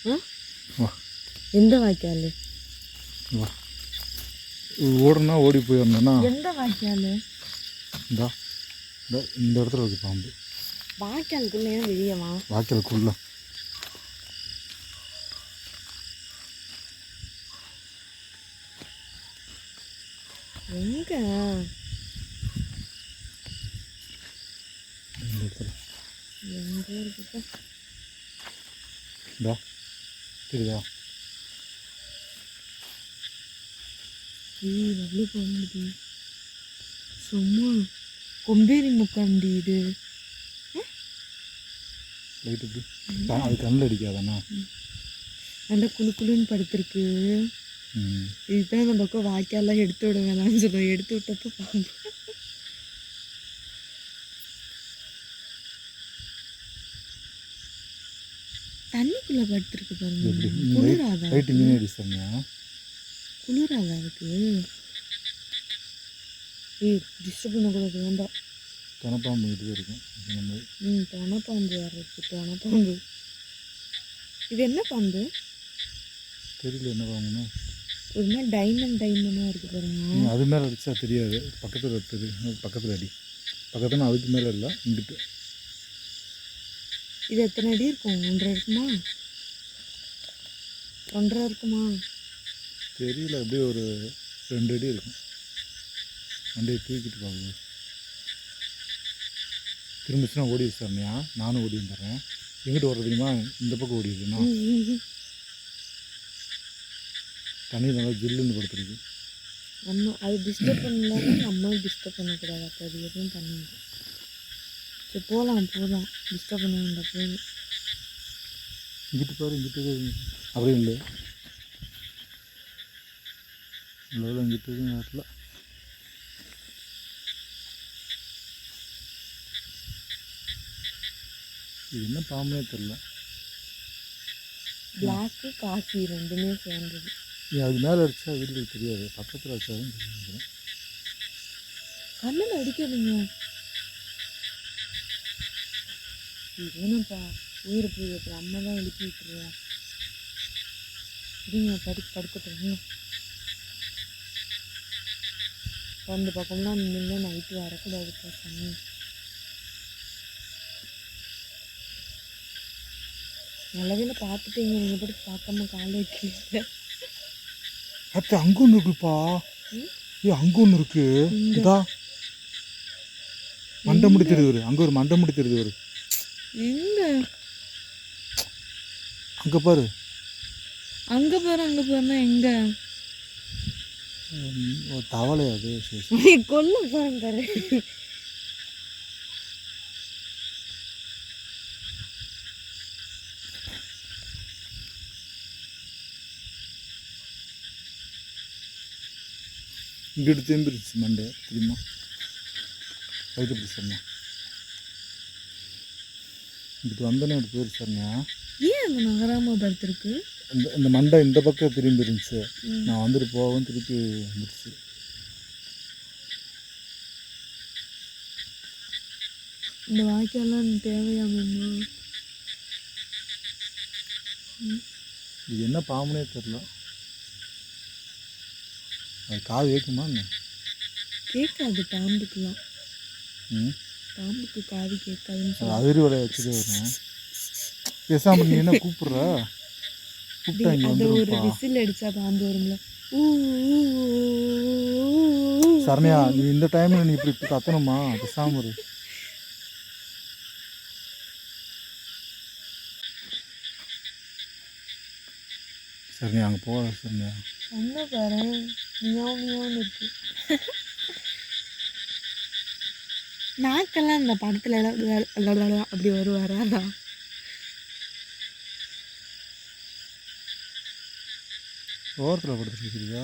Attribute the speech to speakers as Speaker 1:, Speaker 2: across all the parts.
Speaker 1: வா
Speaker 2: எந்த வாய்க்கால்?
Speaker 1: வா ஓடுனா ஓடி போயிடணும்னா
Speaker 2: எந்த வாய்க்கால்?
Speaker 1: இந்தா இந்த இடத்துல இருக்கு பாம்பு.
Speaker 2: வாய்க்காலுக்குள்ள ஏன் வெளியவா?
Speaker 1: வாய்க்காலுக்குள்ள
Speaker 2: எங்க?
Speaker 1: இந்த இடத்துல
Speaker 2: எங்க இருக்கு?
Speaker 1: இந்தா தெரியுதா?
Speaker 2: நல்ல பாம்பு. சும்மா கொம்பேரி முக்காண்டி இது.
Speaker 1: லைட் எப்படி அது கண்ணில் அடிக்காதாண்ணா?
Speaker 2: நல்லா குழு குழுன்னு படுத்துருக்கு. இதுதான் அந்த பக்கம் வாய்க்காலாம் எடுத்து விட வேணாம்னு சொல்லுவோம். எடுத்து விட்டப்போ பாம்பு. தண்ணிக்குள்ள படுத்துருக்கு பாருங்க. குளிராதா? குளிராதா அதுக்கு? டிஸ்டர்ப் பண்ணக்கூடாது, வேண்டாம்.
Speaker 1: தொணப்பாம்பு இது இருக்கும்.
Speaker 2: தொணப்பாம்பு வேறு இருக்குது. தொணப்பாம்பு இது என்ன பாம்பு
Speaker 1: தெரியல, என்ன பாம்புன்னு.
Speaker 2: ஒரு மாதிரி டைமண்டாக இருக்குது பாருங்க.
Speaker 1: அது மேலே அடித்தா தெரியாது. பக்கத்தில் அடி. பக்கத்தில் அதுக்கு மேலே இல்லை, இங்கிட்டு.
Speaker 2: இது எத்தனை அடி இருக்கும்? 1.5 இருக்குமா? 1.5 இருக்குமா
Speaker 1: தெரியல. அப்படியே ஒரு 2 அடி இருக்கும். வண்டியை தூக்கிட்டு போகுது. திரும்பிச்சுன்னா ஓடி சார்னியா? நானும் ஓடி வந்துடுறேன். எங்கிட்ட ஓடுறது தெரியுமா? இந்த பக்கம் ஓடிடுதுண்ணா. தண்ணி நல்லா ஜில்லுன்னு படுத்துருக்கு.
Speaker 2: அம்மா அது டிஸ்டர்ப் பண்ணலாம். நம்ம டிஸ்டர்ப் பண்ணக்கூடாது. அப்போ அது எதுவும் பண்ணுங்க. சரி போகலாம். டிஸ்டர்ப் பண்ண வேண்டாம். போதும்.
Speaker 1: இங்கிட்டு பாரு, இங்கிட்டு அப்படியே இல்லை. இல்லை இங்கிட்டு நேரத்தில் இது என்ன பாம்பே தெரில.
Speaker 2: பிளாக்கு காஃபி ரெண்டுமே சேர்ந்தது.
Speaker 1: அது மேலே அடித்தா வீட்டுக்கு தெரியாது. பக்கத்தில் அடித்தாலும் தெரியாது.
Speaker 2: கண்ணில் அடிக்காதுங்க. இதுதானப்பா உயிரை போய் அப்புறம் அம்மா தான் எழுப்பி விட்டுருவேன். சரிங்க, படுக்கட்டும். அந்த பக்கம்லாம் நின்று நைட்டு வரக்கூடாதுப்பா சாமி. நல்லவேல பார்த்துட்டீங்க. நீங்கள் படி பார்க்காம காலை வைக்கல.
Speaker 1: அத்தை அங்கே ஒன்று இருக்குப்பா. அங்கே ஒன்று இருக்கு. இதா மண்டை முடி தெரியுது. அங்கே ஒரு மண்டை முடி தெரியுது.
Speaker 2: எங்க?
Speaker 1: அங்கே பாரு.
Speaker 2: அங்கே பாருன்னா எங்க?
Speaker 1: தவளை அது.
Speaker 2: கொல்ல பாரு.
Speaker 1: இங்கிட்டு திரும்பிடுச்சு மண்டை. தெரியுமா? வயிற்று பிடி சொன்னா இங்கிட்டு வந்தோன்னே இப்படி போயிடுச்சு சொன்னியா?
Speaker 2: ஏன் அந்த நகராம படுத்துருக்கு?
Speaker 1: இந்த மண்டை இந்த பக்கம் திரும்பி இருந்துச்சு. நான் வந்துட்டு போகவும் திருப்பி வந்துடுச்சு.
Speaker 2: இந்த வாய்க்கெல்லாம் தேவையாமம்மா?
Speaker 1: இது என்ன பாம்புனே தெரில. அது காது கேட்குமா?
Speaker 2: கேட்காது பாம்புக்குலாம். பாம்புக்கு காது கேட்காதுன்னு
Speaker 1: அதிரி வலைய வச்சுட்டு வரேன். பேசாமல் நீ என்ன கூப்பிட்ற? கூப்பிட்டாங்க
Speaker 2: அது ஒரு விசில் அடிச்சா பாம்பு வரும்ல.
Speaker 1: சரண்யா, நீ இந்த டைமில் நீ இப்படி கத்தணுமா? பேசாமல் இரு. சரண்யா அங்கே போகாத. சரண்யா
Speaker 2: என்ன பாரு, மியாவுன்னு இருக்கு. நாக்கெல்லாம் இந்த படத்துல அப்படி வருவாரா?
Speaker 1: ஓரத்தில் படுத்துருக்கிறியா?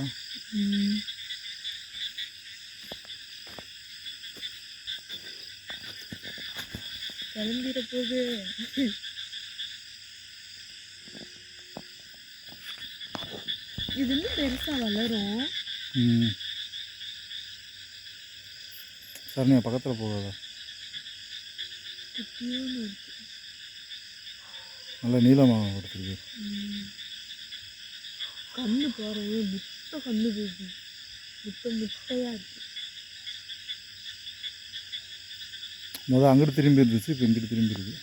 Speaker 2: கிளம்பிட போகுது. இது இன்னும் பெருசா வளரும்.
Speaker 1: சரண்யா பக்கத்தில் போகாத.
Speaker 2: குட்டியோன்னு இருக்கு.
Speaker 1: நல்லா நீளமாக கொடுத்துருக்கு.
Speaker 2: கண்ணு பாருங்க, முட்டை கண்ணு போகுது, முட்டையாக இருக்கு.
Speaker 1: அங்கிட்டு திரும்பி இருந்துச்சு, இப்போ இங்கிட்டு திரும்பி இருக்கு.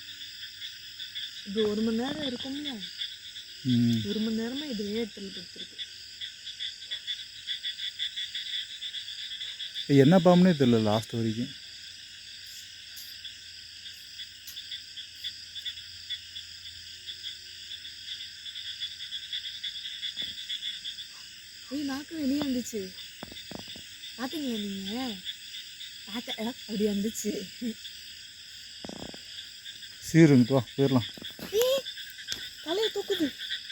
Speaker 2: இப்போ 1 மணி நேரம் இருக்கும்ல, 1 மணி நேரமாக இதே இடத்துல படுத்துருக்கு.
Speaker 1: என்ன பாம்புனே தெரியல லாஸ்ட் வரைக்கும்.
Speaker 2: நாக்கு வெளியே வந்துச்சு, பார்த்தீங்களா நீங்கள்? அப்படி வந்துச்சு.
Speaker 1: சீருங்கிட்டு வா, போயிடலாம்.
Speaker 2: தலையை தூக்குது,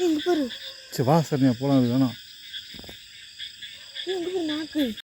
Speaker 2: இங்கே பாரு.
Speaker 1: சரி வா சரண்யா போகலாம். அது வேணாம்.
Speaker 2: இங்கே பாரு நாக்கு.